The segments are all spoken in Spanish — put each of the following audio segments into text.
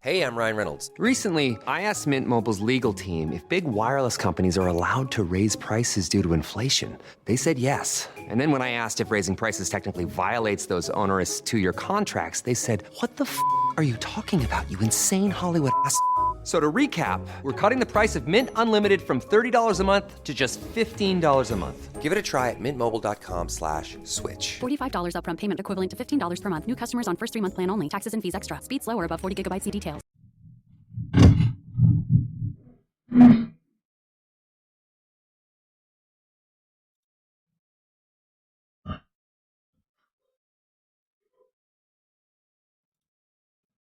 Hey, I'm Ryan Reynolds. Recently, I asked Mint Mobile's legal team if big wireless companies are allowed to raise prices due to inflation. They said yes. And then when I asked if raising prices technically violates those onerous two-year contracts, they said, "What the f*** are you talking about, you insane Hollywood ass?" So to recap, we're cutting the price of Mint Unlimited from $30 a month to just $15 a month. Give it a try at mintmobile.com/switch. $45 upfront payment equivalent to $15 per month. New customers on first 3-month plan only. Taxes and fees extra. Speed slower above 40 gigabytes. See details.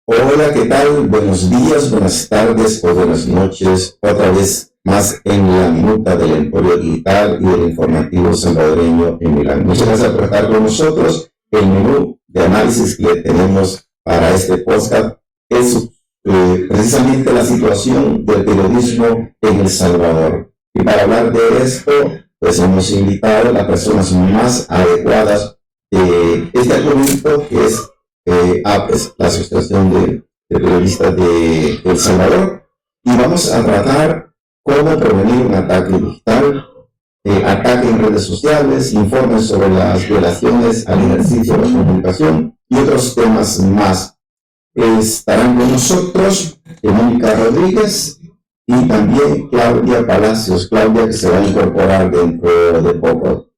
Hola, ¿qué tal? Buenos días, buenas tardes o buenas noches. Otra vez más en la minuta del Emporio Digital y del informativo salvadoreño en Milán. Muchas gracias por estar con nosotros. El menú de análisis que tenemos para este podcast es precisamente la situación del periodismo en El Salvador. Y para hablar de esto, pues hemos invitado a las personas más adecuadas de este argumento, que es APES, la Asociación de Periodistas de El Salvador, y vamos a tratar cómo prevenir un ataque digital, ataque en redes sociales, informes sobre las violaciones al ejercicio de la comunicación y otros temas más. Estarán con nosotros Mónica Rodríguez y también Claudia Palacios, Claudia que se va a incorporar dentro de poco.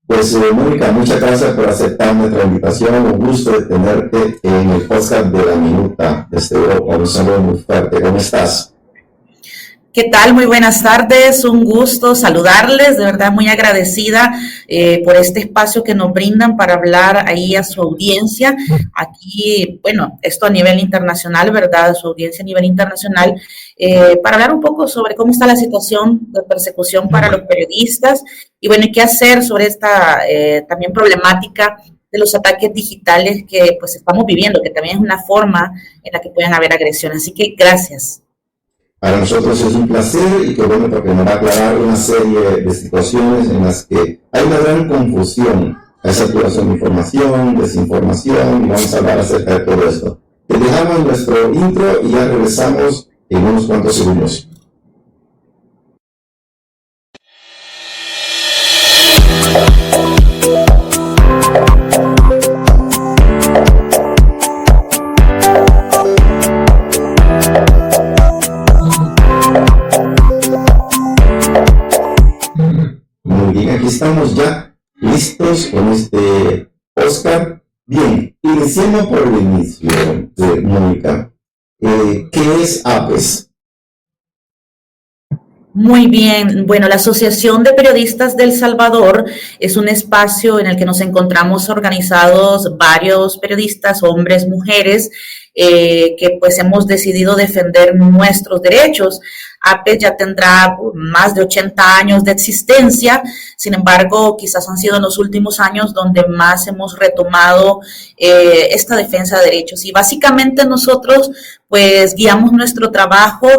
Pues Mónica, muchas gracias por aceptar nuestra invitación. Un gusto de tenerte en el podcast de la Minuta desde Europa. Un saludo muy fuerte. ¿Cómo estás? ¿Qué tal? Muy buenas tardes. Un gusto saludarles. De verdad muy agradecida por este espacio que nos brindan para hablar ahí a su audiencia. Aquí, bueno, esto a nivel internacional, ¿verdad? Su audiencia a nivel internacional. Para hablar un poco sobre cómo está la situación de persecución para los periodistas y bueno, y qué hacer sobre esta también problemática de los ataques digitales que pues estamos viviendo, que también es una forma en la que pueden haber agresiones. Así que gracias. Para nosotros es un placer y que bueno, porque nos va a aclarar una serie de situaciones en las que hay una gran confusión, hay saturación de información, desinformación, y vamos a hablar acerca de todo esto. Te dejamos nuestro intro y ya regresamos en unos cuantos segundos. Muy bien, aquí estamos ya listos con este Oscar. Bien, iniciemos por el inicio, Mónica. ¿Qué es APES? Muy bien. Bueno, la Asociación de Periodistas de El Salvador es un espacio en el que nos encontramos organizados varios periodistas, hombres, mujeres, que pues hemos decidido defender nuestros derechos. APES ya tendrá más de 80 años de existencia, sin embargo, quizás han sido en los últimos años donde más hemos retomado esta defensa de derechos. Y básicamente nosotros pues guiamos nuestro trabajo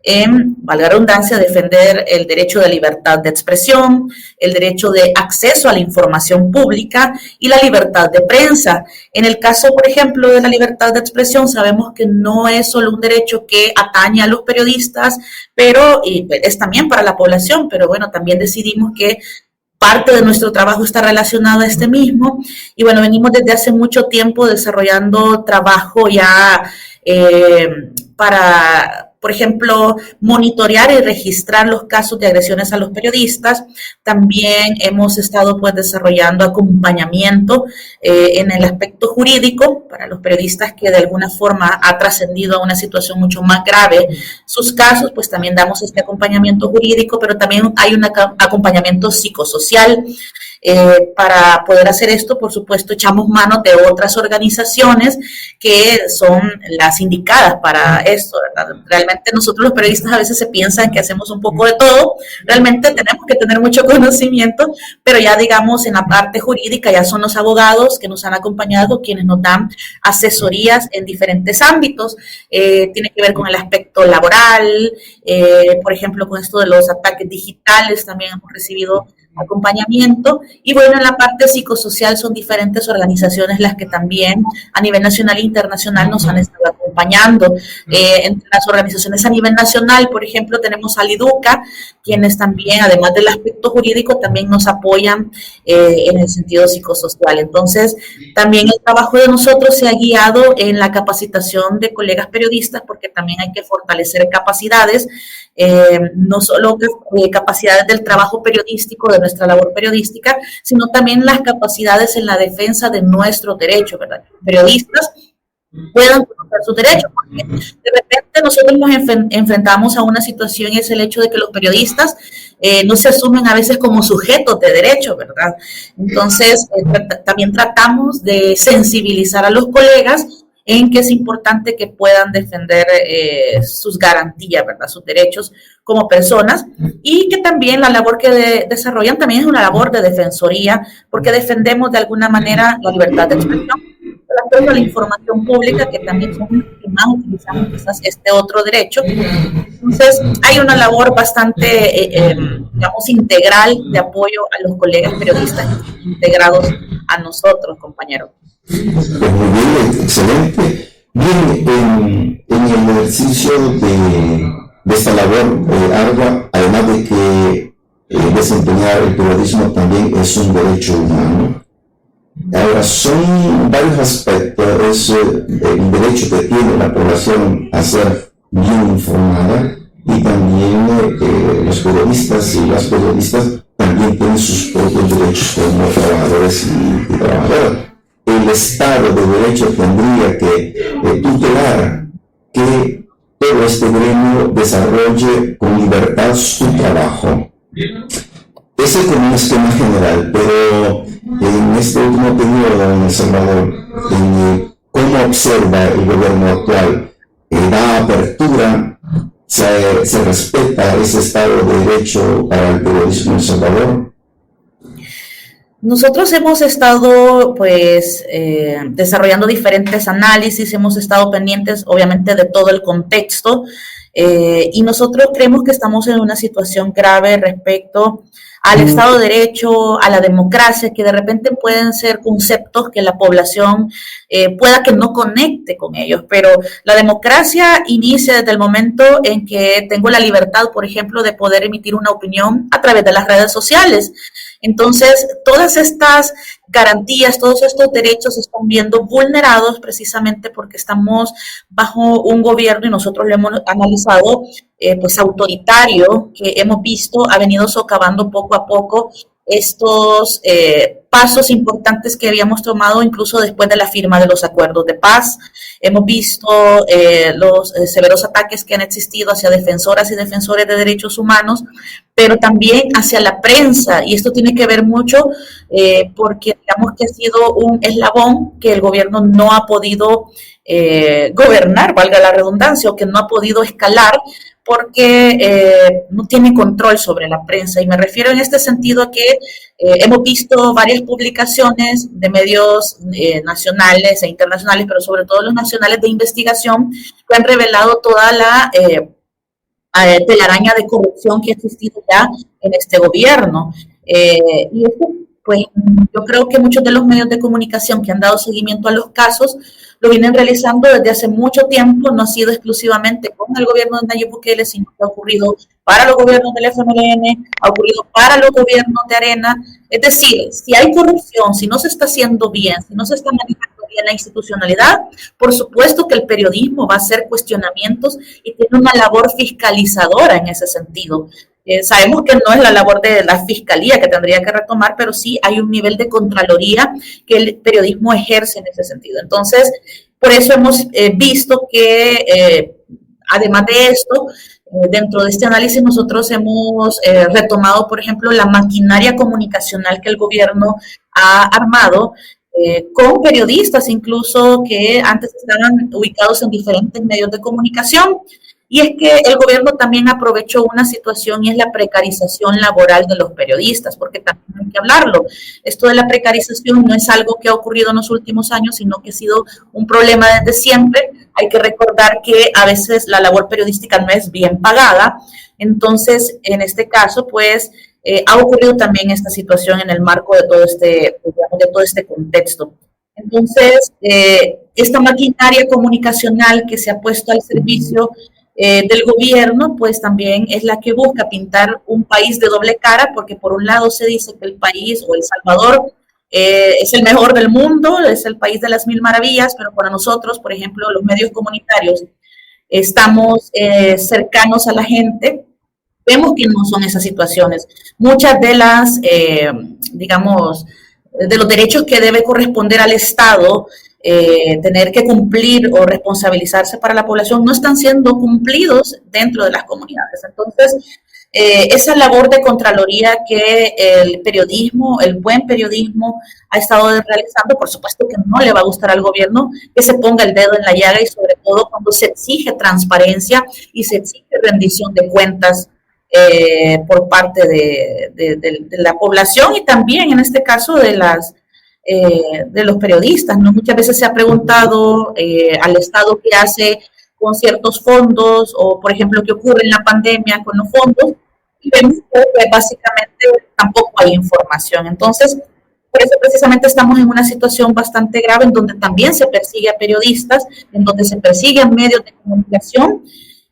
en, valga la redundancia, defender el derecho de libertad de expresión, el derecho de acceso a la información pública y la libertad de prensa. En el caso, por ejemplo, de la libertad de expresión, sabemos que no es solo un derecho que atañe a los periodistas, pero es también para la población, pero bueno, también decidimos que parte de nuestro trabajo está relacionado a este mismo. Y bueno, venimos desde hace mucho tiempo desarrollando trabajo ya para, por ejemplo, monitorear y registrar los casos de agresiones a los periodistas. También hemos estado pues desarrollando acompañamiento en el aspecto jurídico para los periodistas que de alguna forma ha trascendido a una situación mucho más grave sus casos, pues también damos este acompañamiento jurídico, pero también hay un acompañamiento psicosocial. Para poder hacer esto, por supuesto, echamos mano de otras organizaciones que son las indicadas para esto, ¿verdad? Realmente nosotros los periodistas a veces se piensan que hacemos un poco de todo, realmente tenemos que tener mucho conocimiento, pero ya digamos en la parte jurídica ya son los abogados que nos han acompañado quienes nos dan asesorías en diferentes ámbitos, tiene que ver con el aspecto laboral, por ejemplo con esto de los ataques digitales también hemos recibido acompañamiento, y bueno, en la parte psicosocial son diferentes organizaciones las que también a nivel nacional e internacional nos han estado acompañando. acompañando. Entre las organizaciones a nivel nacional, por ejemplo, tenemos a Liduca, quienes también, además del aspecto jurídico, también nos apoyan en el sentido psicosocial. Entonces, también el trabajo de nosotros se ha guiado en la capacitación de colegas periodistas, porque también hay que fortalecer capacidades, no solo capacidades del trabajo periodístico, de nuestra labor periodística, sino también las capacidades en la defensa de nuestros derechos, ¿verdad? Periodistas puedan conocer sus derechos, porque de repente nosotros nos enfrentamos a una situación, y es el hecho de que los periodistas no se asumen a veces como sujetos de derecho, ¿verdad? Entonces, también tratamos de sensibilizar a los colegas en que es importante que puedan defender sus garantías, ¿verdad? Sus derechos como personas, y que también la labor que desarrollan también es una labor de defensoría, porque defendemos de alguna manera la libertad de expresión, el acceso a la información pública, que también son los que más utilizamos quizás este otro derecho. Entonces, hay una labor bastante, digamos, integral de apoyo a los colegas periodistas integrados a nosotros, compañeros. Pues muy bien, excelente. Bien, en el ejercicio de esta labor ardua, además de que desempeñar el periodismo también es un derecho humano. Ahora, son varios aspectos. Es el derecho que tiene la población a ser bien informada, y también los periodistas y las periodistas también tienen sus propios derechos como trabajadores y trabajadoras. El Estado de Derecho tendría que tutelar que todo este gremio desarrolle con libertad su trabajo. Ese como un esquema general, pero en este último periodo en El Salvador, ¿cómo observa el gobierno actual? ¿Da apertura? ¿Se respeta ese Estado de Derecho para el periodismo en El Salvador? Nosotros hemos estado, pues, desarrollando diferentes análisis, hemos estado pendientes, obviamente, de todo el contexto, y nosotros creemos que estamos en una situación grave respecto al Estado de Derecho, a la democracia, que de repente pueden ser conceptos que la población pueda que no conecte con ellos, pero la democracia inicia desde el momento en que tengo la libertad, por ejemplo, de poder emitir una opinión a través de las redes sociales. Entonces, todas estas garantías, todos estos derechos se están viendo vulnerados precisamente porque estamos bajo un gobierno, y nosotros lo hemos analizado, pues autoritario, que hemos visto ha venido socavando poco a poco estos pasos importantes que habíamos tomado incluso después de la firma de los acuerdos de paz. Hemos visto los severos ataques que han existido hacia defensoras y defensores de derechos humanos, pero también hacia la prensa, y esto tiene que ver mucho porque digamos que ha sido un eslabón que el gobierno no ha podido gobernar, valga la redundancia, o que no ha podido escalar, porque no tiene control sobre la prensa. Y me refiero en este sentido a que hemos visto varias publicaciones de medios nacionales e internacionales, pero sobre todo los nacionales de investigación, que han revelado toda la telaraña de corrupción que ha existido ya en este gobierno. Y esto, pues, yo creo que muchos de los medios de comunicación que han dado seguimiento a los casos lo vienen realizando desde hace mucho tiempo, no ha sido exclusivamente con el gobierno de Nayib Bukele, sino que ha ocurrido para los gobiernos del FMLN, ha ocurrido para los gobiernos de Arena. Es decir, si hay corrupción, si no se está haciendo bien, si no se está manejando bien la institucionalidad, por supuesto que el periodismo va a hacer cuestionamientos y tiene una labor fiscalizadora en ese sentido. Sabemos que no es la labor de la fiscalía que tendría que retomar, pero sí hay un nivel de contraloría que el periodismo ejerce en ese sentido. Entonces, por eso hemos visto que, además de esto, dentro de este análisis nosotros hemos retomado, por ejemplo, la maquinaria comunicacional que el gobierno ha armado, con periodistas incluso que antes estaban ubicados en diferentes medios de comunicación. Y es que el gobierno también aprovechó una situación, y es la precarización laboral de los periodistas, porque también hay que hablarlo. Esto de la precarización no es algo que ha ocurrido en los últimos años, sino que ha sido un problema desde siempre. Hay que recordar que a veces la labor periodística no es bien pagada. Entonces, en este caso, pues, ha ocurrido también esta situación en el marco de todo este, digamos, de todo este contexto. Entonces, esta maquinaria comunicacional que se ha puesto al servicio del gobierno, pues también es la que busca pintar un país de doble cara, porque por un lado se dice que el país o El Salvador es el mejor del mundo, es el país de las mil maravillas, pero para nosotros, por ejemplo, los medios comunitarios, estamos cercanos a la gente, vemos que no son esas situaciones. Muchas de las, digamos, de los derechos que debe corresponder al Estado, tener que cumplir o responsabilizarse para la población, no están siendo cumplidos dentro de las comunidades. Entonces, esa labor de contraloría que el periodismo, el buen periodismo ha estado realizando, por supuesto que no le va a gustar al gobierno que se ponga el dedo en la llaga, y sobre todo cuando se exige transparencia y se exige rendición de cuentas por parte de la población, y también en este caso de los periodistas, ¿no? Muchas veces se ha preguntado al Estado qué hace con ciertos fondos, o por ejemplo qué ocurre en la pandemia con los fondos, y vemos que básicamente tampoco hay información. Entonces, por eso precisamente estamos en una situación bastante grave, en donde también se persigue a periodistas, en donde se persigue a medios de comunicación,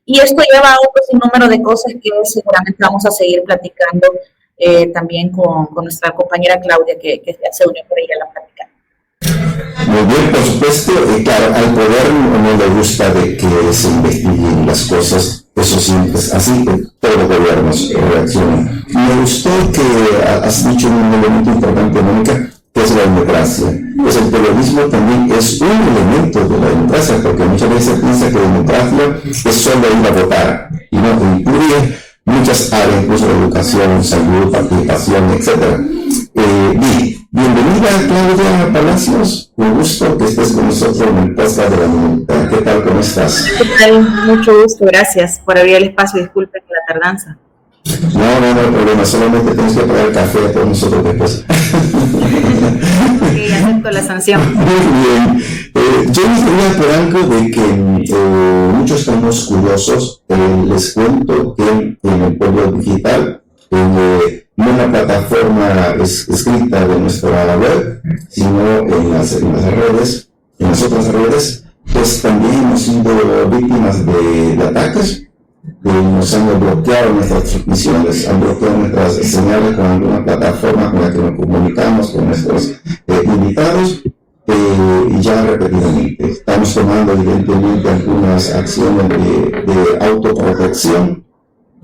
y esto lleva a otro sinnúmero de cosas que seguramente vamos a seguir platicando también con nuestra compañera Claudia, que se unió por ella a la plática. Muy bien, por supuesto, claro, al poder no le gusta de que se investiguen las cosas, eso siempre es así, todos los gobiernos reaccionan. Me gustó que has dicho un elemento importante, Mónica, que es la democracia. Pues el periodismo también es un elemento de la democracia, porque muchas veces se piensa que democracia es solo ir a votar, y no, incluye muchas áreas, incluso la educación, salud, participación, etc. Bienvenida, Claudia Palacios, un gusto que estés con nosotros en el podcast de la Comunidad. ¿Qué tal, cómo estás? ¿Qué tal? Mucho gusto, gracias por abrir el espacio, disculpen la tardanza. No hay problema, solamente tenemos que pagar el café a todos nosotros después. Sí, acepto la sanción. Muy bien. Yo les diría por algo de que muchos estamos curiosos. Les cuento que en el pueblo digital, no en la plataforma escrita de nuestra web, sino en las redes, en las otras redes, pues también hemos sido víctimas de ataques. Nos han bloqueado nuestras transmisiones, han bloqueado nuestras señales con alguna plataforma con la que nos comunicamos con nuestros invitados, y ya repetidamente. Estamos tomando evidentemente algunas acciones de autoprotección,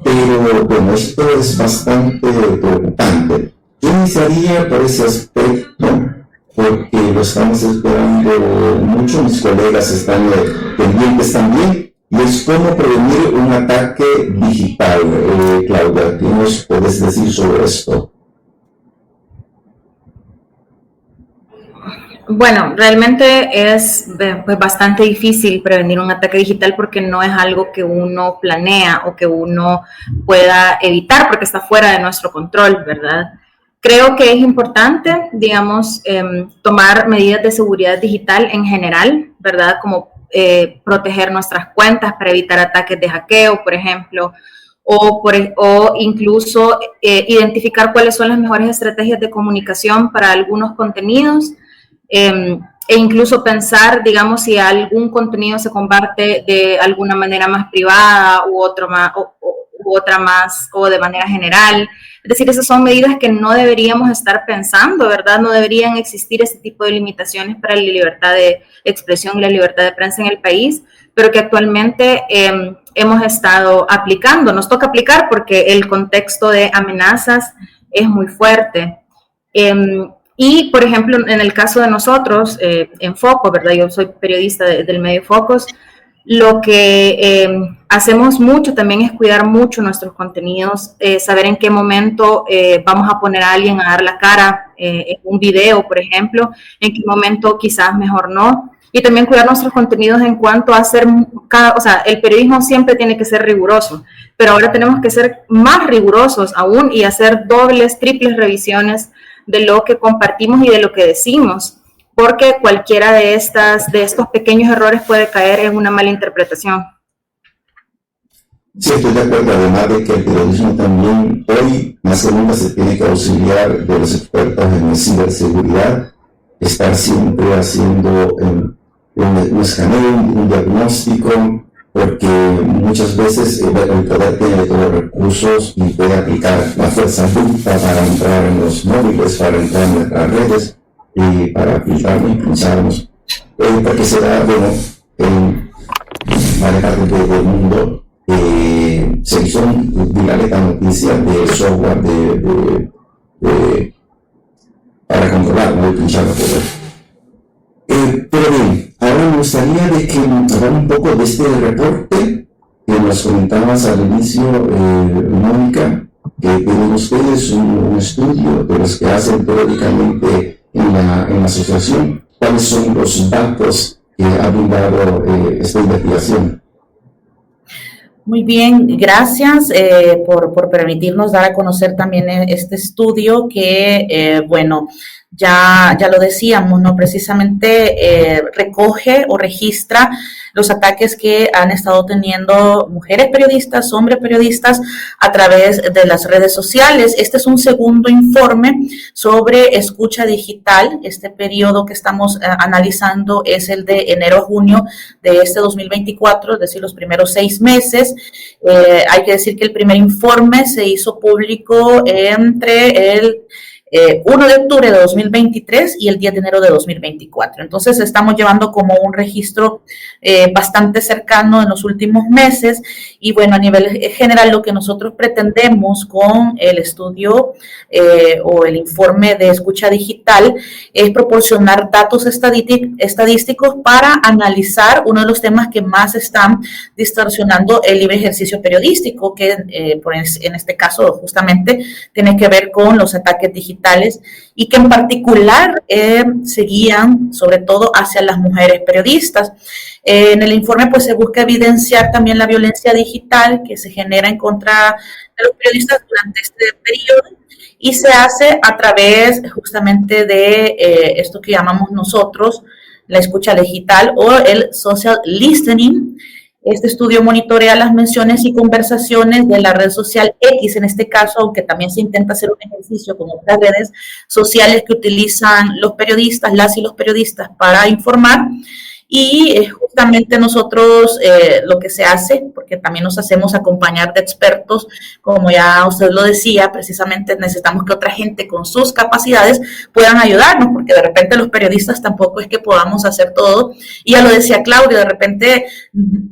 pero bueno, esto es bastante preocupante. Yo iniciaría por ese aspecto, porque lo estamos esperando mucho, mis colegas están pendientes también, y es cómo prevenir un ataque digital. Claudia, ¿qué nos puedes decir sobre esto? Bueno, realmente es pues, bastante difícil prevenir un ataque digital, porque no es algo que uno planea o que uno pueda evitar, porque está fuera de nuestro control, ¿verdad? Creo que es importante, digamos, tomar medidas de seguridad digital en general, ¿verdad? Como proteger nuestras cuentas para evitar ataques de hackeo, por ejemplo, o incluso identificar cuáles son las mejores estrategias de comunicación para algunos contenidos, e incluso pensar, digamos, si algún contenido se comparte de alguna manera más privada u otra más o de manera general. Es decir, esas son medidas que no deberíamos estar pensando, ¿verdad? No deberían existir ese tipo de limitaciones para la libertad de expresión y la libertad de prensa en el país, pero que actualmente hemos estado aplicando. Nos toca aplicar porque el contexto de amenazas es muy fuerte. Y, por ejemplo, en el caso de nosotros, en Focus, ¿verdad? Yo soy periodista del medio Focus. Lo que hacemos mucho también es cuidar mucho nuestros contenidos, saber en qué momento vamos a poner a alguien a dar la cara en un video, por ejemplo, en qué momento quizás mejor no. Y también cuidar nuestros contenidos en cuanto a hacer, o sea, el periodismo siempre tiene que ser riguroso, pero ahora tenemos que ser más rigurosos aún y hacer dobles, triples revisiones de lo que compartimos y de lo que decimos, porque cualquiera de estos pequeños errores puede caer en una mala interpretación. Sí, estoy de acuerdo, además de que el periodismo también hoy más que nunca se tiene que auxiliar de los expertos en ciberseguridad, estar siempre haciendo un escaneo, un diagnóstico, porque muchas veces el poder tiene todos los recursos y puede aplicar la fuerza bruta para entrar en los móviles, para entrar en nuestras redes y para filtrarnos y pincharnos. Porque se da, bueno, en varias partes del mundo se hizo viral esta noticia del software para controlar, ¿no? Y pinchar el poder. Pero bien, ahora me gustaría de que hablar un poco de este reporte que nos comentabas al inicio, Mónica, que tienen ustedes un estudio de los que hacen periódicamente en la asociación. ¿Cuáles son los datos que ha brindado esta investigación? Muy bien, gracias por permitirnos dar a conocer también este estudio que, bueno, ya lo decíamos, ¿no? Precisamente recoge o registra los ataques que han estado teniendo mujeres periodistas, hombres periodistas a través de las redes sociales. Este es un segundo informe sobre escucha digital. Este periodo que estamos analizando es el de enero a junio de este 2024, es decir, los primeros 6 meses. Hay que decir que el primer informe se hizo público entre el 1 de octubre de 2023 y el 10 de enero de 2024. Entonces, estamos llevando como un registro bastante cercano en los últimos meses. Y bueno, a nivel general, lo que nosotros pretendemos con el estudio o el informe de escucha digital es proporcionar datos estadísticos para analizar uno de los temas que más están distorsionando el libre ejercicio periodístico, que en este caso justamente tiene que ver con los ataques digitales y que en particular se guían sobre todo hacia las mujeres periodistas. En el informe pues se busca evidenciar también la violencia digital que se genera en contra de los periodistas durante este periodo y se hace a través justamente de esto que llamamos nosotros la escucha digital o el social listening. Este estudio monitorea las menciones y conversaciones de la red social X, en este caso, aunque también se intenta hacer un ejercicio con otras redes sociales que utilizan los periodistas, las y los periodistas para informar. Y justamente nosotros lo que se hace, porque también nos hacemos acompañar de expertos, como ya usted lo decía, precisamente necesitamos que otra gente con sus capacidades puedan ayudarnos, porque de repente los periodistas tampoco es que podamos hacer todo. Y ya lo decía Claudia, de repente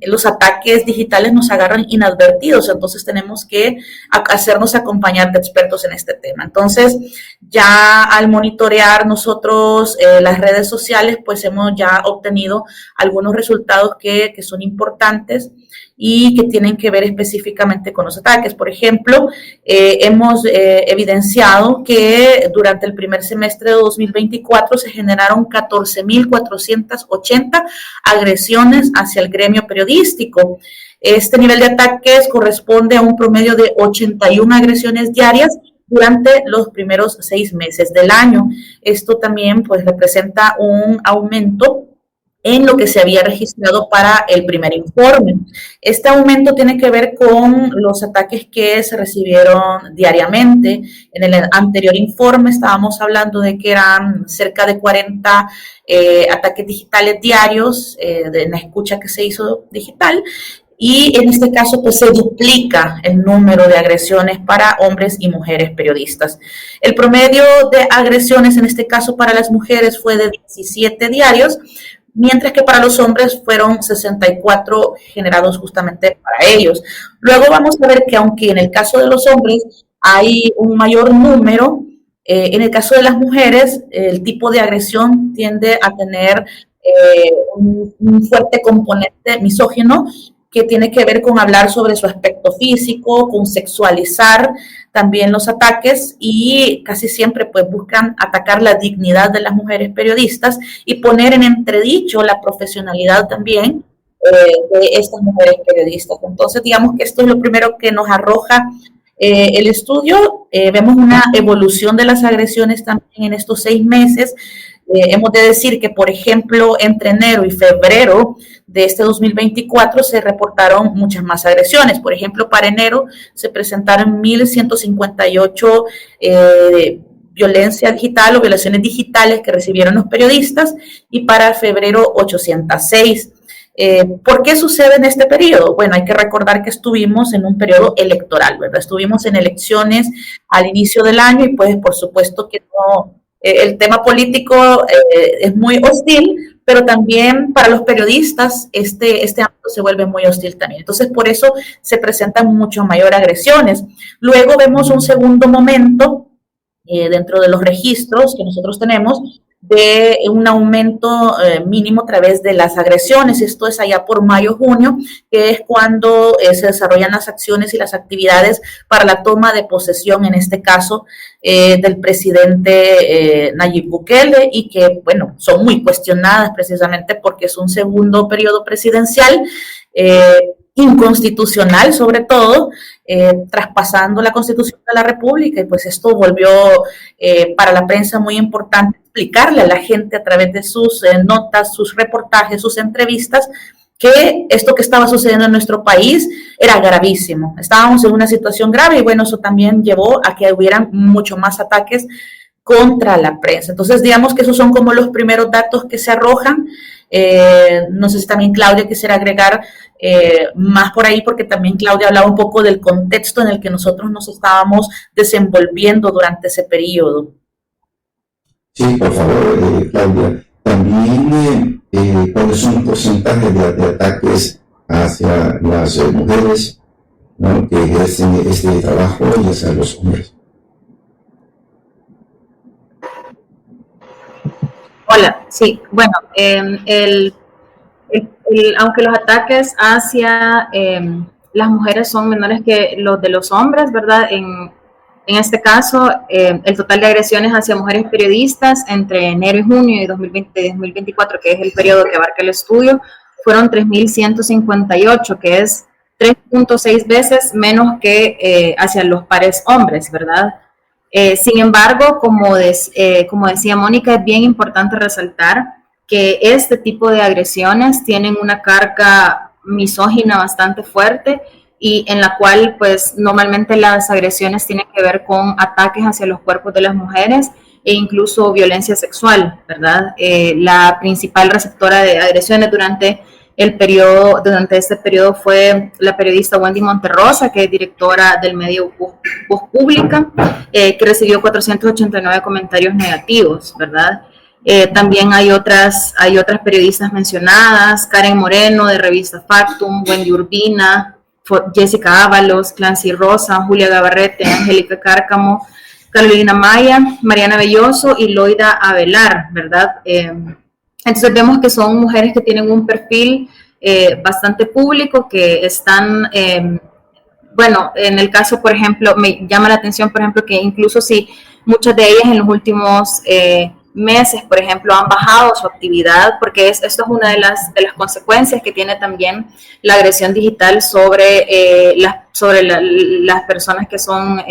los ataques digitales nos agarran inadvertidos, entonces tenemos que hacernos acompañar de expertos en este tema. Entonces, ya al monitorear nosotros las redes sociales, pues hemos ya obtenido algunos resultados que son importantes y que tienen que ver específicamente con los ataques. Por ejemplo, hemos evidenciado que durante el primer semestre de 2024 se generaron 14.480 agresiones hacia el gremio periodístico. Este nivel de ataques corresponde a un promedio de 81 agresiones diarias durante los primeros 6 meses del año. Esto también pues representa un aumento en lo que se había registrado para el primer informe. Este aumento tiene que ver con los ataques que se recibieron diariamente. En el anterior informe estábamos hablando de que eran cerca de 40 ataques digitales diarios de la escucha que se hizo digital. Y en este caso, pues se duplica el número de agresiones para hombres y mujeres periodistas. El promedio de agresiones, en este caso para las mujeres, fue de 17 diarios, mientras que para los hombres fueron 64 generados justamente para ellos. Luego vamos a ver que aunque en el caso de los hombres hay un mayor número, en el caso de las mujeres el tipo de agresión tiende a tener un fuerte componente misógino que tiene que ver con hablar sobre su aspecto físico, con sexualizar también los ataques y casi siempre pues buscan atacar la dignidad de las mujeres periodistas y poner en entredicho la profesionalidad también de estas mujeres periodistas. Entonces, digamos que esto es lo primero que nos arroja el estudio. Vemos una evolución de las agresiones también en estos 6 meses. Hemos de decir que, por ejemplo, entre enero y febrero de este 2024 se reportaron muchas más agresiones. Por ejemplo, para enero se presentaron 1.158 violencia digital o violaciones digitales que recibieron los periodistas y para febrero 806. ¿Por qué sucede en este periodo? Bueno, hay que recordar que estuvimos en un periodo electoral, ¿verdad? Estuvimos en elecciones al inicio del año y pues por supuesto que no, el tema político es muy hostil, pero también para los periodistas este ámbito se vuelve muy hostil también. Entonces, por eso se presentan mucho mayor agresiones. Luego vemos un segundo momento dentro de los registros que nosotros tenemos de un aumento mínimo a través de las agresiones. Esto es allá por mayo-junio, que es cuando se desarrollan las acciones y las actividades para la toma de posesión, en este caso, del presidente Nayib Bukele, y que, bueno, son muy cuestionadas precisamente porque es un segundo periodo presidencial, inconstitucional sobre todo, traspasando la Constitución de la República, y pues esto volvió para la prensa muy importante explicarle a la gente a través de sus notas, sus reportajes, sus entrevistas, que esto que estaba sucediendo en nuestro país era gravísimo. Estábamos en una situación grave y bueno, eso también llevó a que hubieran mucho más ataques contra la prensa. Entonces, digamos que esos son como los primeros datos que se arrojan. No sé si también Claudia quisiera agregar más por ahí, porque también Claudia hablaba un poco del contexto en el que nosotros nos estábamos desenvolviendo durante ese periodo. Sí, por favor, Claudia. También, ¿cuáles son los porcentajes de ataques hacia las mujeres, ¿no?, que ejercen este trabajo y hacia los hombres? Hola, sí, bueno, aunque los ataques hacia las mujeres son menores que los de los hombres, ¿verdad? En este caso, el total de agresiones hacia mujeres periodistas entre enero y junio de 2020 y 2024, que es el periodo que abarca el estudio, fueron 3.158, que es 3.6 veces menos que hacia los pares hombres, ¿verdad? Sin embargo, como decía Mónica, es bien importante resaltar que este tipo de agresiones tienen una carga misógina bastante fuerte, y en la cual pues normalmente las agresiones tienen que ver con ataques hacia los cuerpos de las mujeres e incluso violencia sexual, ¿verdad? La principal receptora de agresiones durante este periodo fue la periodista Wendy Monterrosa, que es directora del medio Voz Pública, que recibió 489 comentarios negativos, ¿verdad? También hay otras periodistas mencionadas: Karen Moreno de revista Factum, Wendy Urbina, Jessica Ábalos, Clancy Rosa, Julia Gabarrete, Angélica Cárcamo, Carolina Maya, Mariana Belloso y Loida Avelar, ¿verdad? Entonces vemos que son mujeres que tienen un perfil bastante público, que están, bueno, en el caso, por ejemplo, me llama la atención, por ejemplo, que incluso si muchas de ellas en los últimos meses, por ejemplo, han bajado su actividad, porque esto es una de las consecuencias que tiene también la agresión digital sobre las personas que son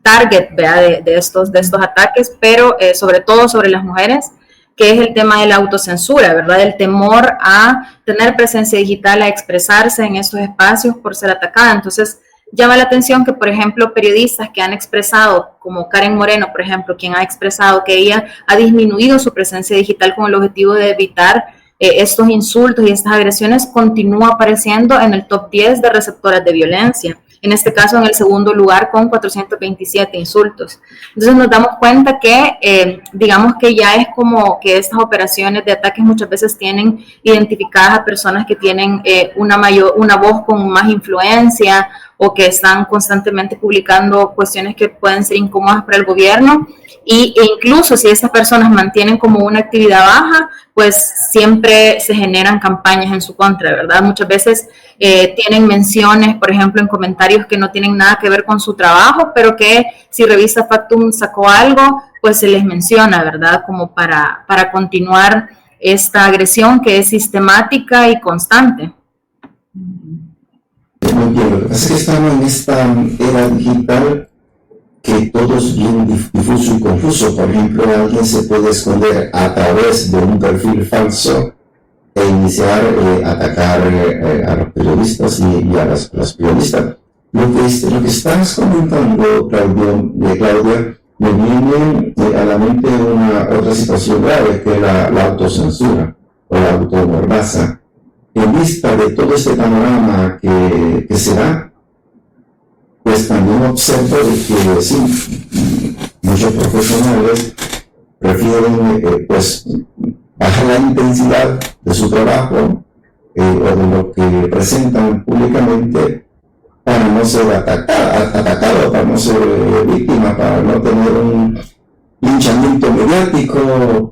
target, ¿verdad?, de estos ataques, pero sobre todo sobre las mujeres, que es el tema de la autocensura, ¿verdad?, el temor a tener presencia digital, a expresarse en estos espacios por ser atacada. Entonces, llama la atención que, por ejemplo, periodistas que han expresado, como Karen Moreno, por ejemplo, quien ha expresado que ella ha disminuido su presencia digital con el objetivo de evitar estos insultos y estas agresiones, continúa apareciendo en el top 10 de receptoras de violencia. En este caso, en el segundo lugar, con 427 insultos. Entonces nos damos cuenta que, digamos que ya es como que estas operaciones de ataques muchas veces tienen identificadas a personas que tienen una voz con más influencia, o que están constantemente publicando cuestiones que pueden ser incómodas para el gobierno, e incluso si esas personas mantienen como una actividad baja, pues siempre se generan campañas en su contra, ¿verdad? Muchas veces tienen menciones, por ejemplo, en comentarios que no tienen nada que ver con su trabajo, pero que si Revista Factum sacó algo, pues se les menciona, ¿verdad? Como para continuar esta agresión que es sistemática y constante. Muy bien, lo que pasa es que estamos en esta era digital que todo es bien difuso y confuso. Por ejemplo, alguien se puede esconder a través de un perfil falso e iniciar a atacar a los periodistas y a las periodistas. Lo que estás comentando, Claudia, me viene a la mente otra situación grave, que es la autocensura o la automordaza. En vista de todo este panorama que se da, pues también observo de que sí, muchos profesionales prefieren pues bajar la intensidad de su trabajo o de lo que presentan públicamente para no ser atacado, para no ser víctima, para no tener un linchamiento mediático,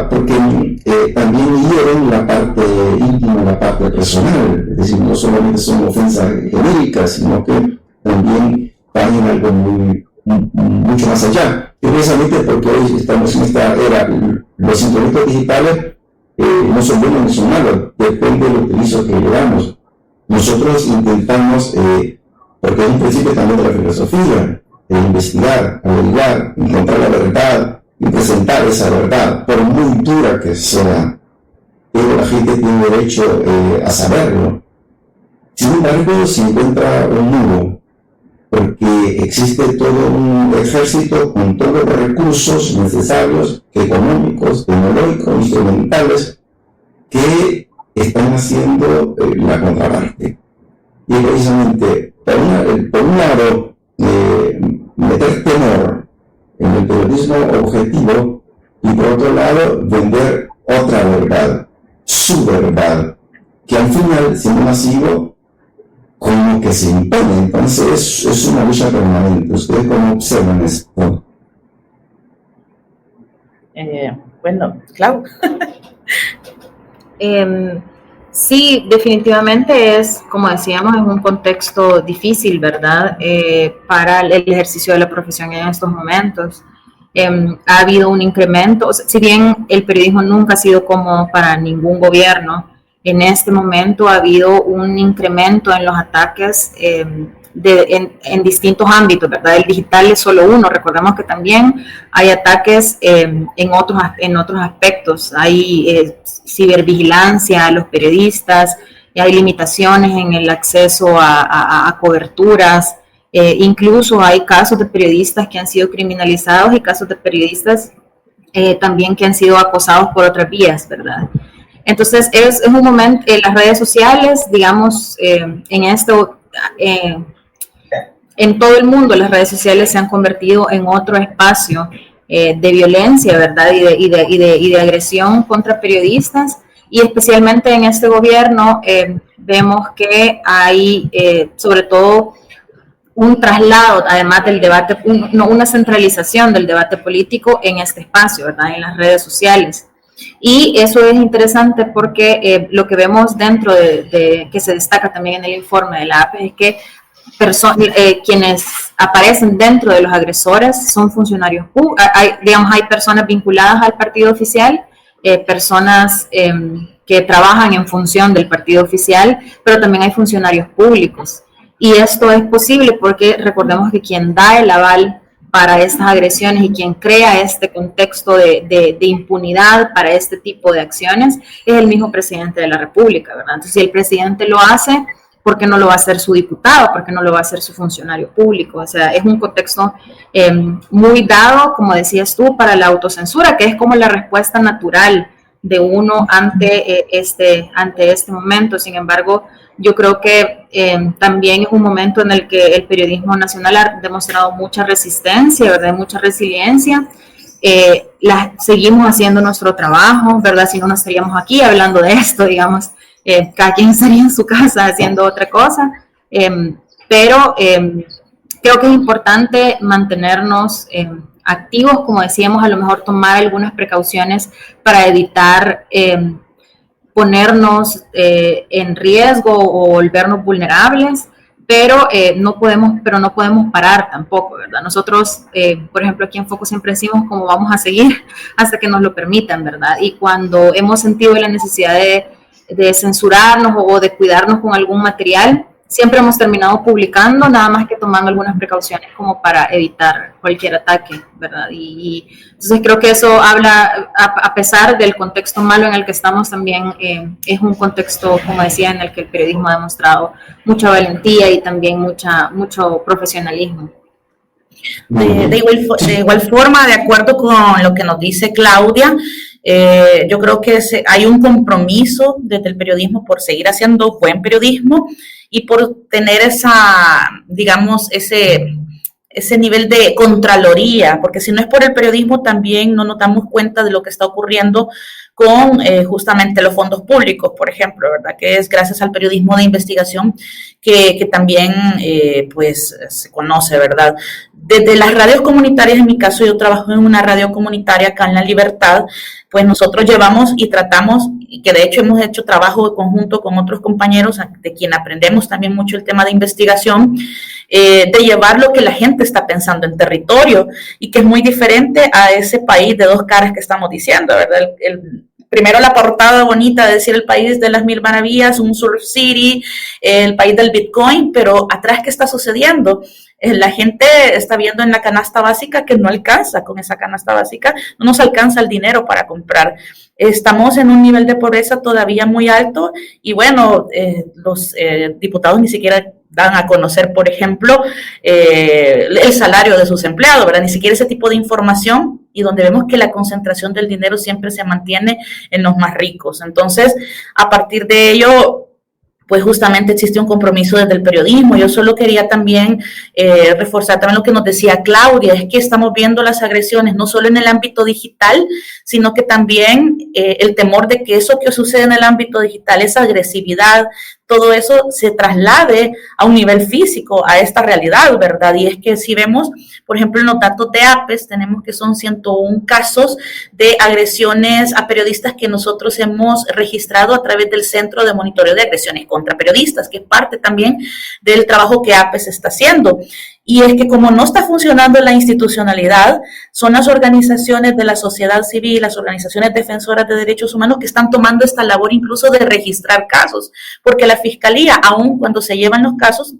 porque también hieren la parte íntima, la parte personal. Es decir, no solamente son ofensas genéricas, sino que también van en algo mucho más allá. Y precisamente porque hoy estamos en esta era, los instrumentos digitales no son buenos ni son malos, depende del utilizo que le damos. Nosotros intentamos, porque es un principio también de la filosofía, de investigar, averiguar, encontrar la verdad y presentar esa verdad, por muy dura que sea, pero la gente tiene derecho a saberlo. Sin embargo, se encuentra un nudo, porque existe todo un ejército con todos los recursos necesarios, económicos, tecnológicos, instrumentales, que están haciendo la contraparte. Y precisamente, por un lado, meter temor en el periodismo objetivo, y por otro lado, vender otra verdad, su verdad, que al final, siendo masivo, como que se impone. Entonces es una lucha permanente. ¿Ustedes cómo observan esto? Bueno, claro. Sí, definitivamente es, como decíamos, es un contexto difícil, ¿verdad? Para el ejercicio de la profesión en estos momentos. Ha habido un incremento, o sea, si bien el periodismo nunca ha sido cómodo para ningún gobierno, en este momento ha habido un incremento en los ataques en distintos ámbitos, ¿verdad? El digital es solo uno. Recordemos que también hay ataques en otros aspectos. Hay cibervigilancia a los periodistas, hay limitaciones en el acceso a coberturas. Incluso hay casos de periodistas que han sido criminalizados y casos de periodistas también que han sido acosados por otras vías, ¿verdad? Entonces, es un momento, las redes sociales, digamos, en todo el mundo las redes sociales se han convertido en otro espacio de violencia, ¿verdad? Y de agresión contra periodistas, y especialmente en este gobierno vemos que hay, sobre todo, un traslado, además del debate, una centralización del debate político en este espacio, ¿verdad? En las redes sociales. Y eso es interesante porque lo que vemos dentro que se destaca también en el informe de la APE es que quienes aparecen dentro de los agresores son funcionarios públicos. Hay personas vinculadas al partido oficial, personas que trabajan en función del partido oficial, pero también hay funcionarios públicos. Y esto es posible porque recordemos que quien da el aval para estas agresiones y quien crea este contexto de impunidad para este tipo de acciones es el mismo presidente de la República, ¿verdad? Entonces, si el presidente lo hace, ¿por qué no lo va a hacer su diputado? ¿Por qué no lo va a hacer su funcionario público? O sea, es un contexto muy dado, como decías tú, para la autocensura, que es como la respuesta natural de uno ante este momento. Sin embargo, yo creo que también es un momento en el que el periodismo nacional ha demostrado mucha resistencia, ¿verdad? Mucha resiliencia. Seguimos haciendo nuestro trabajo, ¿verdad? Si no, no estaríamos aquí hablando de esto, digamos. Cada quien estaría en su casa haciendo otra cosa. Pero creo que es importante mantenernos activos, como decíamos, a lo mejor tomar algunas precauciones para evitar ponernos en riesgo o volvernos vulnerables, pero no podemos parar tampoco, ¿verdad? Nosotros, por ejemplo, aquí en Foco siempre decimos cómo vamos a seguir hasta que nos lo permitan, ¿verdad? Y cuando hemos sentido la necesidad de censurarnos o de cuidarnos con algún material, siempre hemos terminado publicando, nada más que tomando algunas precauciones como para evitar cualquier ataque, ¿verdad? Y entonces creo que eso habla, a pesar del contexto malo en el que estamos, también es un contexto, como decía, en el que el periodismo ha demostrado mucha valentía y también mucho profesionalismo. De igual forma, de acuerdo con lo que nos dice Claudia, yo creo que hay un compromiso desde el periodismo por seguir haciendo buen periodismo y por tener digamos, ese nivel de contraloría, porque si no es por el periodismo también no nos damos cuenta de lo que está ocurriendo con justamente los fondos públicos, por ejemplo, ¿verdad? Que es gracias al periodismo de investigación que también pues se conoce, ¿verdad? Desde las radios comunitarias, en mi caso yo trabajo en una radio comunitaria acá en La Libertad, pues nosotros llevamos y tratamos, y que de hecho hemos hecho trabajo de conjunto con otros compañeros, de quien aprendemos también mucho el tema de investigación, de llevar lo que la gente está pensando en territorio y que es muy diferente a ese país de dos caras que estamos diciendo, ¿verdad? Primero la portada bonita de decir el país de las mil maravillas, un surf city, el país del Bitcoin, pero atrás, ¿qué está sucediendo? La gente está viendo en la canasta básica que no alcanza, con esa canasta básica no nos alcanza el dinero para comprar. Estamos en un nivel de pobreza todavía muy alto y bueno, los diputados ni siquiera dan a conocer, por ejemplo, el salario de sus empleados, ¿verdad? Ni siquiera ese tipo de información, y donde vemos que la concentración del dinero siempre se mantiene en los más ricos. Entonces, a partir de ello, pues justamente existe un compromiso desde el periodismo. Yo solo quería también reforzar también lo que nos decía Claudia, es que estamos viendo las agresiones no solo en el ámbito digital, sino que también el temor de que eso que sucede en el ámbito digital, esa agresividad, todo eso se traslade a un nivel físico, a esta realidad, ¿verdad? Y es que si vemos, por ejemplo, en los datos de APES, tenemos que son 101 casos de agresiones a periodistas que nosotros hemos registrado a través del Centro de Monitoreo de Agresiones contra Periodistas, que es parte también del trabajo que APES está haciendo. Y es que como no está funcionando la institucionalidad, son las organizaciones de la sociedad civil, las organizaciones defensoras de derechos humanos que están tomando esta labor incluso de registrar casos, porque la Fiscalía, aun cuando se llevan los casos,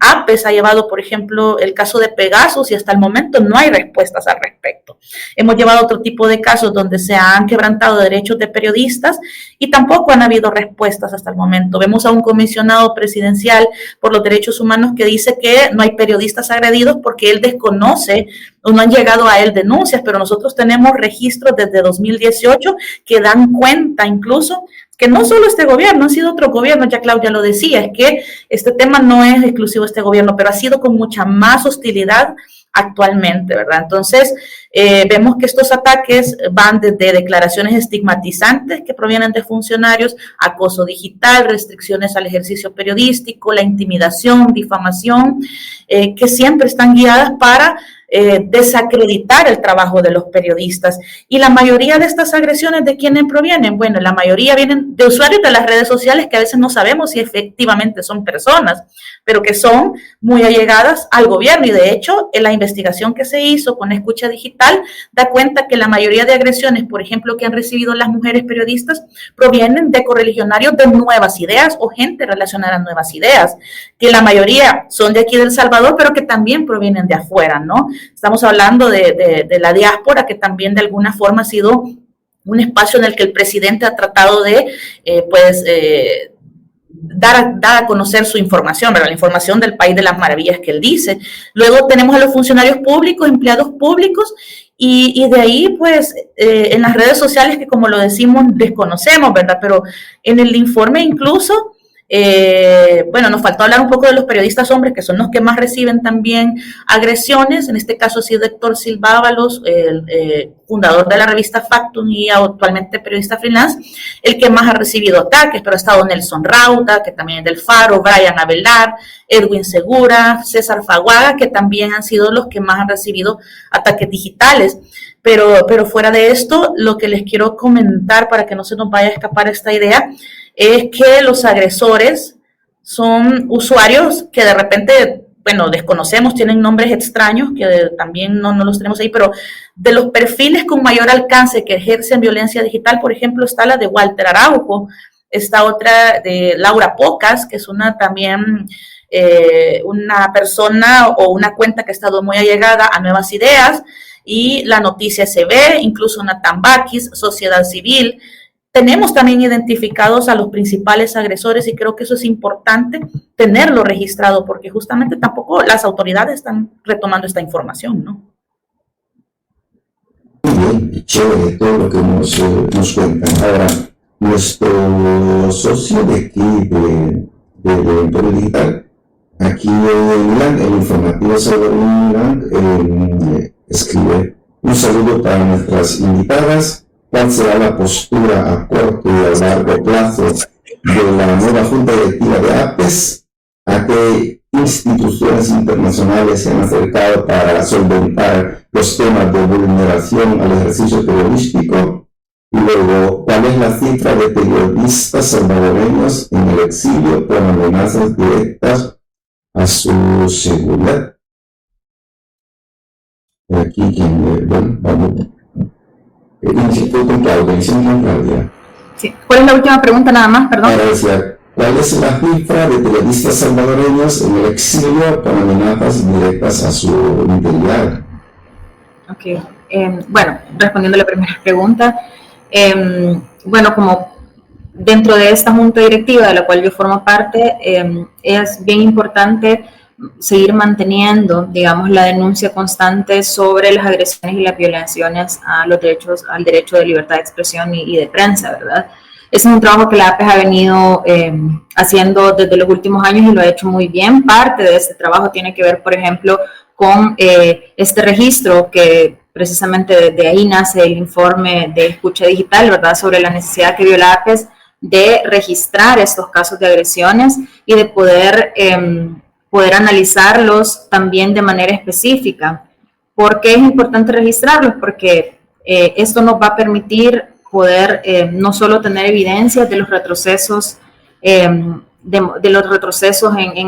APES ha llevado, por ejemplo, el caso de Pegasus y hasta el momento no hay respuestas al respecto. Hemos llevado otro tipo de casos donde se han quebrantado derechos de periodistas y tampoco han habido respuestas hasta el momento. Vemos a un comisionado presidencial por los derechos humanos que dice que no hay periodistas agredidos porque él desconoce o no han llegado a él denuncias, pero nosotros tenemos registros desde 2018 que dan cuenta incluso que no solo este gobierno, ha sido otro gobierno, ya Claudia lo decía, es que este tema no es exclusivo de este gobierno, pero ha sido con mucha más hostilidad actualmente, ¿verdad? Entonces, vemos que estos ataques van desde declaraciones estigmatizantes que provienen de funcionarios, acoso digital, restricciones al ejercicio periodístico, la intimidación, difamación, que siempre están guiadas para desacreditar el trabajo de los periodistas. Y la mayoría de estas agresiones, ¿de quiénes provienen? Bueno, la mayoría vienen de usuarios de las redes sociales que a veces no sabemos si efectivamente son personas, pero que son muy allegadas al gobierno. Y de hecho, en la investigación que se hizo con Escucha Digital da cuenta que la mayoría de agresiones, por ejemplo, que han recibido las mujeres periodistas, provienen de correligionarios de Nuevas Ideas o gente relacionada a Nuevas Ideas, que la mayoría son de aquí de El Salvador, pero que también provienen de afuera, ¿no? Estamos hablando de la diáspora, que también de alguna forma ha sido un espacio en el que el presidente ha tratado de, dar a conocer su información, ¿verdad? La información del país de las maravillas que él dice. Luego tenemos a los funcionarios públicos, empleados públicos, y de ahí, pues, en las redes sociales que, como lo decimos, desconocemos, ¿verdad? Pero en el informe incluso, bueno, nos faltó hablar un poco de los periodistas hombres, que son los que más reciben también agresiones. En este caso ha sido Héctor Silva Ábalos, el fundador de la revista Factum y actualmente periodista freelance, el que más ha recibido ataques, pero ha estado Nelson Rauda, que también es del Faro, Brian Avelar, Edwin Segura, César Faguaga, que también han sido los que más han recibido ataques digitales. Pero fuera de esto, lo que les quiero comentar para que no se nos vaya a escapar esta idea, es que los agresores son usuarios que de repente, bueno, desconocemos, tienen nombres extraños, que también no los tenemos ahí, pero de los perfiles con mayor alcance que ejercen violencia digital, por ejemplo, está la de Walter Araujo, está otra de Laura Pocas, que es una también una persona o una cuenta que ha estado muy allegada a Nuevas Ideas, y La Noticia SB, incluso Natán Bakis, Sociedad Civil. tenemos también identificados a los principales agresores y creo que eso es importante tenerlo registrado porque justamente tampoco las autoridades están retomando esta información, ¿no? Muy bien, chévere todo lo que nos cuentan. Ahora, nuestro socio de aquí, de Emporio Digital, aquí en Milán, el informativo Salvador Milán, escribe: un saludo para nuestras invitadas. ¿Cuál será la postura a corto y a largo plazo de la nueva Junta Directiva de APES? ¿A qué instituciones internacionales se han acercado para solventar los temas de vulneración al ejercicio periodístico? Y luego, ¿cuál es la cifra de periodistas salvadoreños en el exilio por amenazas directas a su seguridad? Aquí, bueno, vamos. Iniciativa con Claudia. Sí. ¿Cuál es la última pregunta nada más? Perdón. Para decir, ¿cuál es la cifra de periodistas salvadoreños en el exilio por amenazas directas a su integridad? Ok. Bueno, respondiendo a la primera pregunta, bueno, como dentro de esta junta directiva de la cual yo formo parte, es bien importante seguir manteniendo, digamos, la denuncia constante sobre las agresiones y las violaciones a los derechos, al derecho de libertad de expresión y de prensa, ¿verdad? Ese es un trabajo que la APES ha venido haciendo desde los últimos años y lo ha hecho muy bien. Parte de este trabajo tiene que ver, por ejemplo, con este registro que precisamente de ahí nace el informe de escucha digital, ¿verdad?, sobre la necesidad que vio la APES de registrar estos casos de agresiones y de poder analizarlos también de manera específica. ¿Por qué es importante registrarlos? Porque esto nos va a permitir poder no solo tener evidencias de los retrocesos, en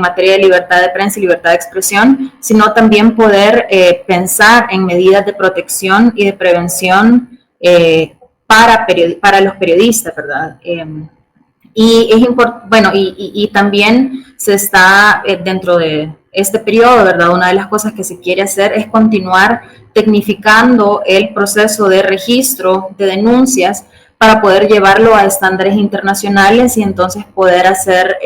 materia de libertad de prensa y libertad de expresión, sino también poder pensar en medidas de protección y de prevención para los periodistas, ¿verdad? Y es bueno, y también se está dentro de este periodo, ¿verdad? Una de las cosas que se quiere hacer es continuar tecnificando el proceso de registro de denuncias para poder llevarlo a estándares internacionales y entonces poder hacer,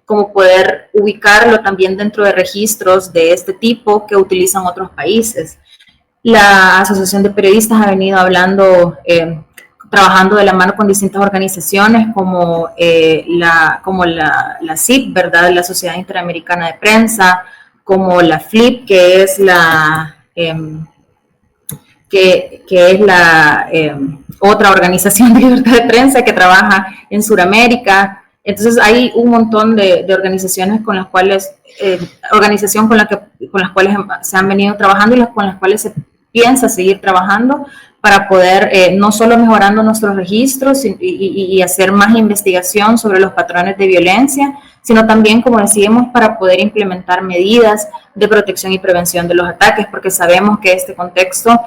como poder ubicarlo también dentro de registros de este tipo que utilizan otros países. La Asociación de Periodistas ha venido hablando, trabajando de la mano con distintas organizaciones como la CIP, ¿verdad?, la Sociedad Interamericana de Prensa, como la FLIP, que es la otra organización de libertad de prensa que trabaja en Sudamérica. Entonces hay un montón de organizaciones con las cuales se han venido trabajando y con las cuales se piensa seguir trabajando para poder no solo mejorando nuestros registros y hacer más investigación sobre los patrones de violencia, sino también, como decíamos, para poder implementar medidas de protección y prevención de los ataques, porque sabemos que este contexto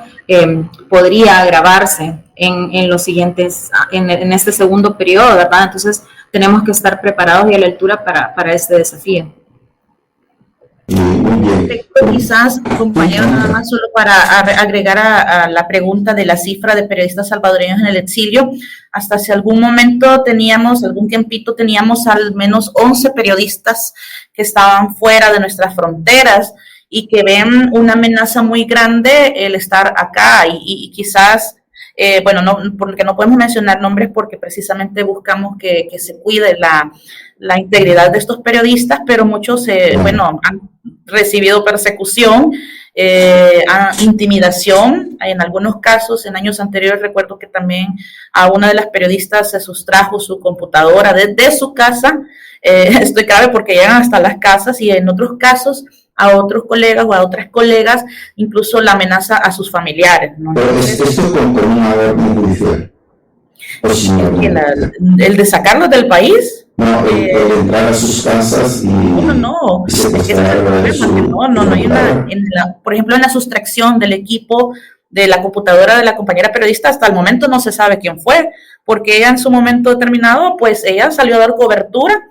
podría agravarse en los siguientes, en este segundo periodo, ¿verdad? Entonces tenemos que estar preparados y a la altura para este desafío. Quizás, compañero, nada más solo para agregar a la pregunta de la cifra de periodistas salvadoreños en el exilio, hasta hace algún tiempito teníamos al menos 11 periodistas que estaban fuera de nuestras fronteras y que ven una amenaza muy grande el estar acá y quizás, bueno, no, porque no podemos mencionar nombres porque precisamente buscamos que se cuide la integridad de estos periodistas, pero muchos, han recibido persecución, intimidación. En algunos casos, en años anteriores, recuerdo que también a una de las periodistas se sustrajo su computadora desde su casa. Esto es grave porque llegan hasta las casas y en otros casos a otros colegas o a otras colegas, incluso la amenaza a sus familiares, ¿no? Pero esto con una orden judicial. ¿El de sacarlos del país? No, el entrar a sus casas y... No. Por ejemplo, en la sustracción del equipo de la computadora de la compañera periodista, hasta el momento no se sabe quién fue, porque ella en su momento determinado, pues ella salió a dar cobertura.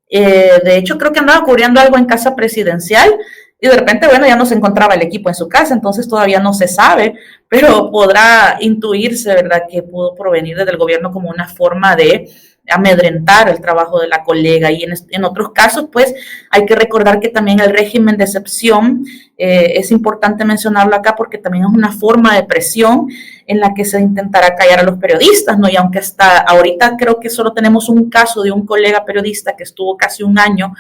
De hecho, creo que andaba cubriendo algo en Casa Presidencial y de repente, bueno, ya no se encontraba el equipo en su casa, entonces todavía no se sabe, pero podrá intuirse, ¿verdad?, que pudo provenir desde el gobierno como una forma de amedrentar el trabajo de la colega. Y en otros casos, pues, hay que recordar que también el régimen de excepción, es importante mencionarlo acá porque también es una forma de presión en la que se intentará callar a los periodistas, ¿no? Y aunque hasta ahorita creo que solo tenemos un caso de un colega periodista que estuvo casi un año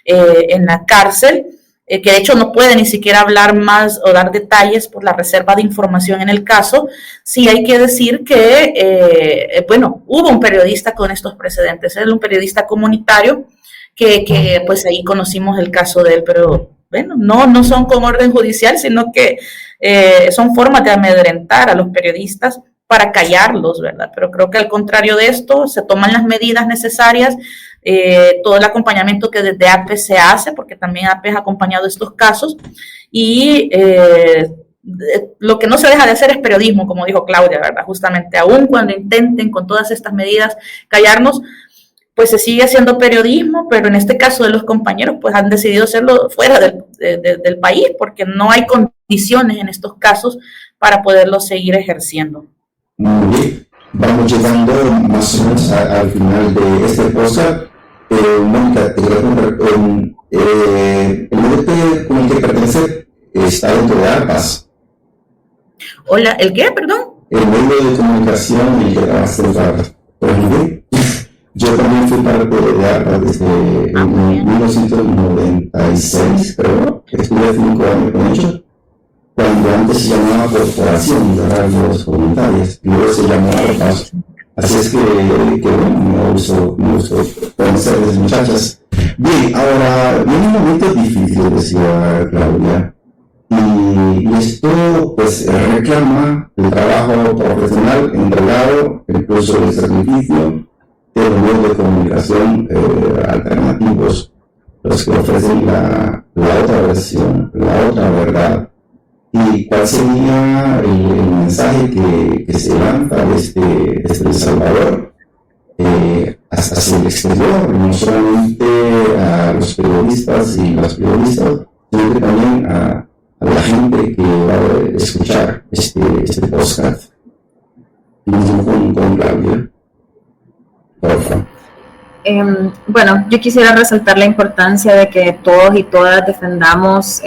en la cárcel, que de hecho no puede ni siquiera hablar más o dar detalles por la reserva de información en el caso, sí hay que decir que, bueno, hubo un periodista con estos precedentes, es un periodista comunitario que pues ahí conocimos el caso de él, pero bueno, no son con orden judicial, sino que son formas de amedrentar a los periodistas para callarlos, ¿verdad? Pero creo que al contrario de esto, se toman las medidas necesarias, todo el acompañamiento que desde APE se hace, porque también APE ha acompañado estos casos, y lo que no se deja de hacer es periodismo, como dijo Claudia, ¿verdad? Justamente, aún cuando intenten con todas estas medidas callarnos, pues se sigue haciendo periodismo, pero en este caso de los compañeros, pues han decidido hacerlo fuera del país, porque no hay condiciones en estos casos para poderlo seguir ejerciendo. Muy bien, vamos llegando más o menos al final de este podcast. Mónica, te quería preguntar, el medio con el que pertenece está dentro de ARPAS. Hola, ¿el qué? Perdón. El medio de comunicación en el que trabajaste dentro de ARPAS. Pues muy bien. Yo también fui parte de ARPAS desde 1996, creo. Estuve 5 años con ellos, cuando antes se llamaba Corporación de Radios Comunitarias, y luego se llamó ARPAS. Así es que bueno, me gustó conocer a las muchachas. Bien, ahora viene un momento difícil, decía Claudia, y esto pues reclama el trabajo profesional entregado, incluso el sacrificio de los medios de comunicación alternativos, los que ofrecen la otra versión, la otra verdad. ¿Y cuál sería el mensaje que se lanza desde El Salvador hacia el exterior, no solamente a los periodistas y las periodistas, sino que también a la gente que va a escuchar este podcast? Y con Claudia, por favor. Bueno, yo quisiera resaltar la importancia de que todos y todas defendamos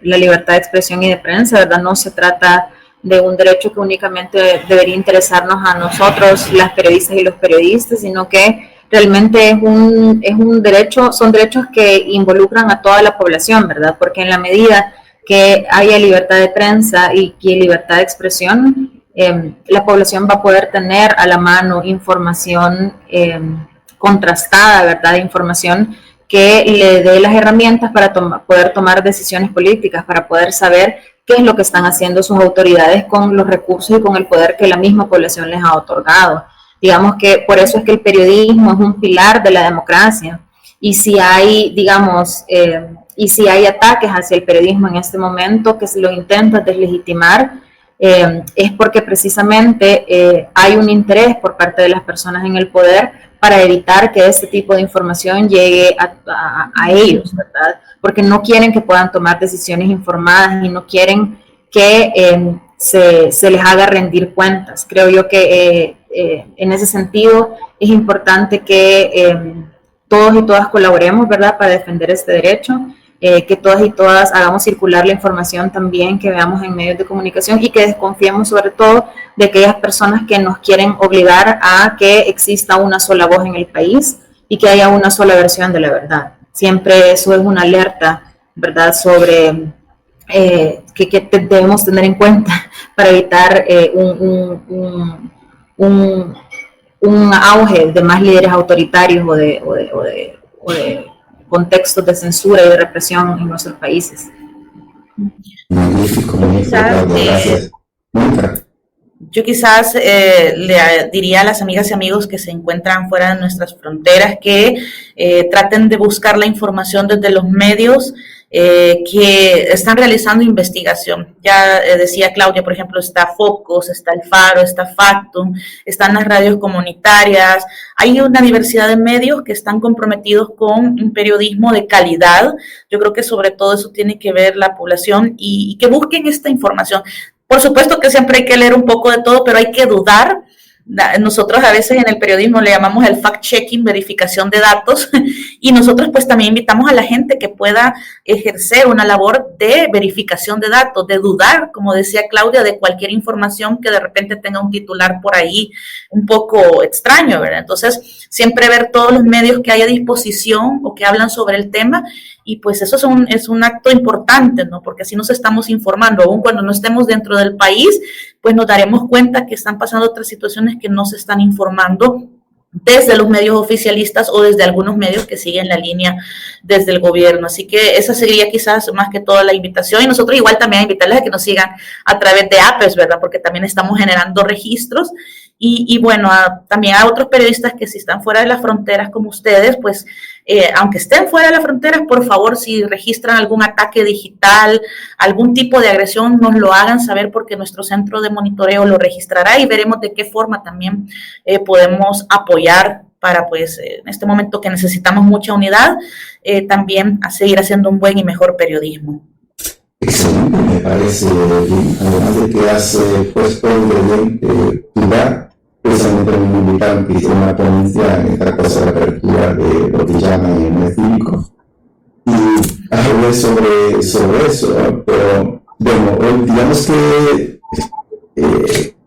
la libertad de expresión y de prensa, ¿verdad? No se trata de un derecho que únicamente debería interesarnos a nosotros, las periodistas y los periodistas, sino que realmente es un derecho, son derechos que involucran a toda la población, ¿verdad? Porque en la medida que haya libertad de prensa y que libertad de expresión, la población va a poder tener a la mano información contrastada, ¿verdad? Información que le dé las herramientas para poder tomar decisiones políticas, para poder saber qué es lo que están haciendo sus autoridades con los recursos y con el poder que la misma población les ha otorgado. Digamos que por eso es que el periodismo es un pilar de la democracia. Y si hay, digamos, y si hay ataques hacia el periodismo en este momento que se lo intenta deslegitimar, es porque precisamente hay un interés por parte de las personas en el poder para evitar que este tipo de información llegue a ellos, ¿verdad? Porque no quieren que puedan tomar decisiones informadas y no quieren que se les haga rendir cuentas. Creo yo que en ese sentido es importante que todos y todas colaboremos, ¿verdad?, para defender este derecho, que todas y todas hagamos circular la información también que veamos en medios de comunicación y que desconfiemos sobre todo de aquellas personas que nos quieren obligar a que exista una sola voz en el país y que haya una sola versión de la verdad. Siempre eso es una alerta, ¿verdad?, sobre que debemos tener en cuenta para evitar un auge de más líderes autoritarios o de contextos de censura y de represión en nuestros países. Magnífico, gracias. Yo quizás le diría a las amigas y amigos que se encuentran fuera de nuestras fronteras que traten de buscar la información desde los medios que están realizando investigación. Ya decía Claudia, por ejemplo, está Focus, está El Faro, está Factum, están las radios comunitarias. Hay una diversidad de medios que están comprometidos con un periodismo de calidad. Yo creo que sobre todo eso tiene que ver la población y que busquen esta información. Por supuesto que siempre hay que leer un poco de todo, pero hay que dudar. Nosotros a veces en el periodismo le llamamos el fact-checking, verificación de datos, y nosotros pues también invitamos a la gente que pueda ejercer una labor de verificación de datos, de dudar, como decía Claudia, de cualquier información que de repente tenga un titular por ahí un poco extraño, ¿verdad? Entonces, siempre ver todos los medios que hay a disposición o que hablan sobre el tema, y pues eso es un acto importante, ¿no? Porque así nos estamos informando, aun cuando no estemos dentro del país, pues nos daremos cuenta que están pasando otras situaciones que no se están informando desde los medios oficialistas o desde algunos medios que siguen la línea desde el gobierno. Así que esa sería quizás más que toda la invitación, y nosotros igual también invitarles a que nos sigan a través de APES, ¿verdad? Porque también estamos generando registros y bueno, también a otros periodistas que si están fuera de las fronteras como ustedes, pues aunque estén fuera de las fronteras, por favor, si registran algún ataque digital, algún tipo de agresión, nos lo hagan saber porque nuestro centro de monitoreo lo registrará y veremos de qué forma también podemos apoyar para, pues, en este momento que necesitamos mucha unidad, también a seguir haciendo un buen y mejor periodismo. Excelente, me parece, además de que has puesto el ingrediente lugar, precisamente me invitaron que hiciera una ponencia en esta cosa de la apertura de lo que llaman el mes cívico. Y hablé sobre eso, ¿no? Pero bueno, hoy digamos que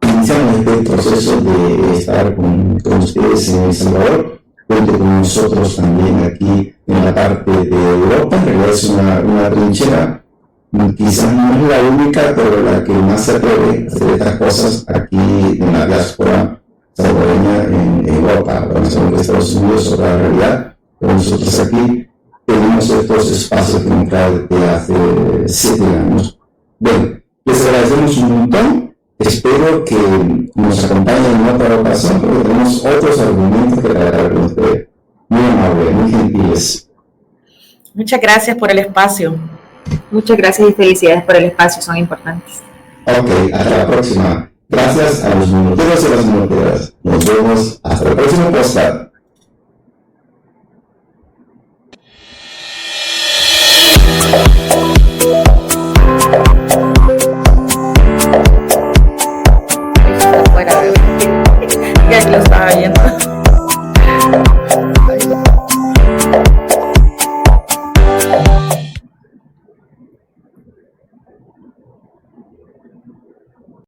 iniciamos este proceso de estar con ustedes en El Salvador, junto con nosotros también aquí en la parte de Europa. En realidad es una trinchera, quizás no es la única, pero la que más se atreve a hacer estas cosas aquí en la diáspora salvadoreña en Europa. Bueno, sabemos que Estados Unidos es otra realidad, pero nosotros aquí tenemos estos espacios que hemos creado desde hace 7 años. Bueno, les agradecemos un montón. Espero que nos acompañen en otra ocasión, porque tenemos otros argumentos que tratar con ustedes. Muy amables, muy gentiles. Muchas gracias por el espacio. Muchas gracias y felicidades por el espacio, son importantes. Ok, hasta la próxima. Gracias a los minuteros y las minuteras. Nos vemos hasta el próximo podcast.